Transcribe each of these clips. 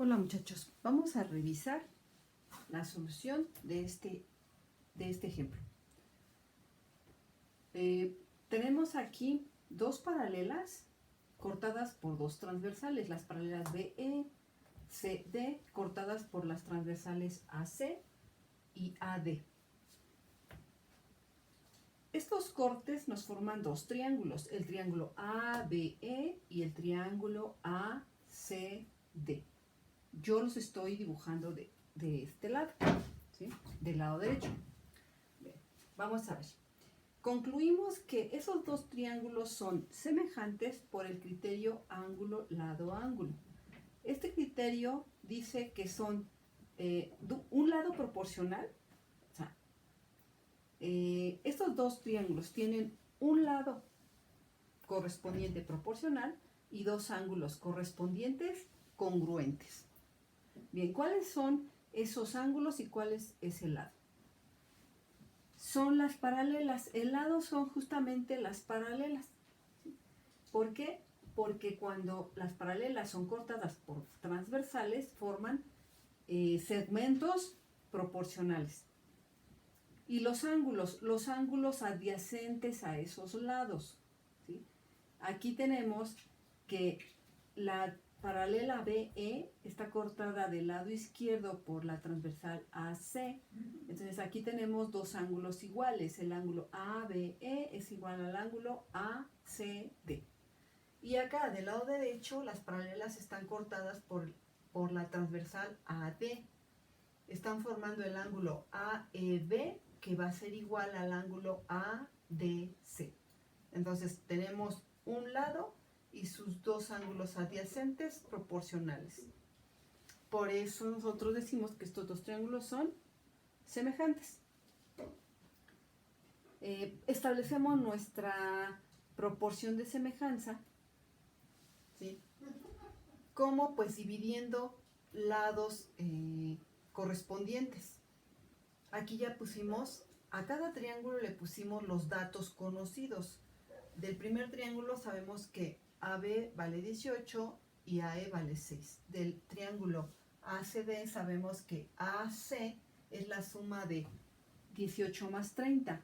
Hola muchachos, vamos a revisar la solución de este ejemplo. Tenemos aquí dos paralelas cortadas por dos transversales, las paralelas BE, CD, cortadas por las transversales AC y AD. Estos cortes nos forman dos triángulos, el triángulo ABE y el triángulo ACD. Yo los estoy dibujando de este lado, ¿sí? Del lado derecho. Bien, vamos a ver. Concluimos que esos dos triángulos son semejantes por el criterio ángulo, lado, ángulo. Este criterio dice que son un lado proporcional. O sea, estos dos triángulos tienen un lado correspondiente proporcional y dos ángulos correspondientes congruentes. Bien, ¿cuáles son esos ángulos y cuál es ese lado? Son las paralelas. El lado son justamente las paralelas. ¿Por qué? Porque cuando las paralelas son cortadas por transversales, forman segmentos proporcionales. Y los ángulos adyacentes a esos lados, ¿sí? Aquí tenemos que la paralela BE está cortada del lado izquierdo por la transversal AC. Entonces aquí tenemos dos ángulos iguales. El ángulo ABE es igual al ángulo ACD. Y acá del lado derecho las paralelas están cortadas por la transversal AD. Están formando el ángulo AEB, que va a ser igual al ángulo ADC. Entonces tenemos un lado y sus dos ángulos adyacentes proporcionales. Por eso nosotros decimos que estos dos triángulos son semejantes. Establecemos nuestra proporción de semejanza, ¿sí? ¿Cómo? Pues dividiendo lados correspondientes. Aquí ya pusimos, a cada triángulo le pusimos los datos conocidos. Del primer triángulo sabemos que AB vale 18 y AE vale 6. Del triángulo ACD sabemos que AC es la suma de 18 más 30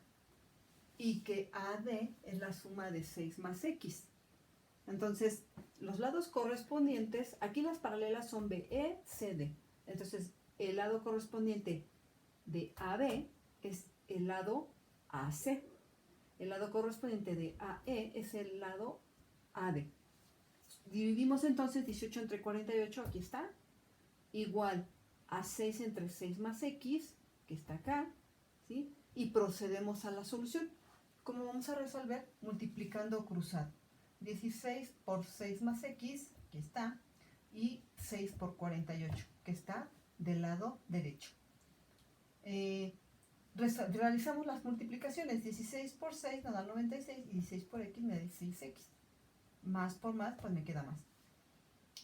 y que AD es la suma de 6 más X. Entonces, los lados correspondientes, aquí las paralelas son BE, CD. Entonces, el lado correspondiente de AB es el lado AC. El lado correspondiente de AE es el lado AD. Dividimos entonces 18 entre 48, aquí está, igual a 6 entre 6 más X, que está acá, ¿sí? Y procedemos a la solución. ¿Cómo vamos a resolver? Multiplicando cruzado. 16 por 6 más X, que está, y 6 por 48, que está del lado derecho. Realizamos las multiplicaciones. 16 por 6 nos da 96 y 16 por X me da 16X. Más por más, pues me queda más.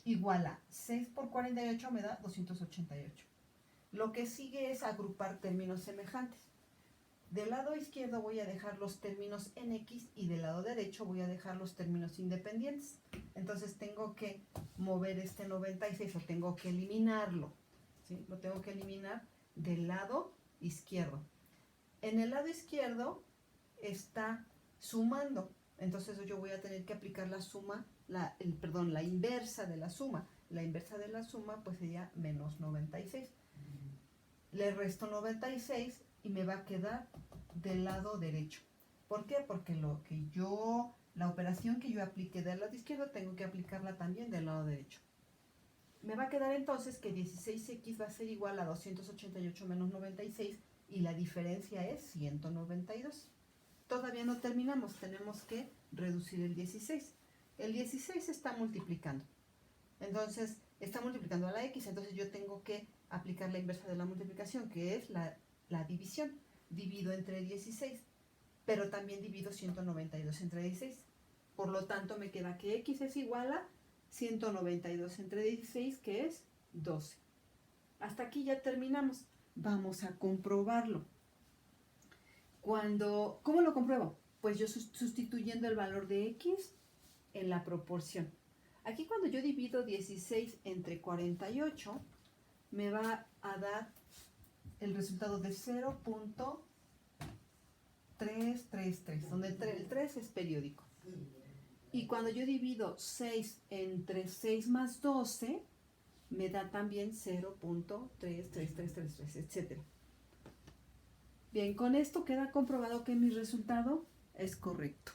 Igual a 6 por 48 me da 288. Lo que sigue es agrupar términos semejantes. Del lado izquierdo voy a dejar los términos en X y del lado derecho voy a dejar los términos independientes. Entonces tengo que mover este 96 o tengo que eliminarlo, ¿sí? Lo tengo que eliminar del lado izquierdo. En el lado izquierdo está sumando. Entonces yo voy a tener que aplicar la suma, la inversa de la suma. La inversa de la suma pues sería menos 96. Le resto 96 y me va a quedar del lado derecho. ¿Por qué? Porque la operación que yo apliqué del lado izquierdo tengo que aplicarla también del lado derecho. Me va a quedar entonces que 16X va a ser igual a 288 menos 96 y la diferencia es 192. Todavía no terminamos, tenemos que reducir el 16. El 16 está multiplicando. Entonces, está multiplicando a la X, entonces yo tengo que aplicar la inversa de la multiplicación, que es la división. Divido entre 16, pero también divido 192 entre 16. Por lo tanto, me queda que X es igual a 192 entre 16, que es 12. Hasta aquí ya terminamos. Vamos a comprobarlo. ¿Cómo lo compruebo? Pues yo sustituyendo el valor de X en la proporción. Aquí cuando yo divido 16 entre 48, me va a dar el resultado de 0.333, donde el 3 es periódico. Y cuando yo divido 6 entre 6 más 12, me da también 0.33333, etc. Bien, con esto queda comprobado que mi resultado es correcto.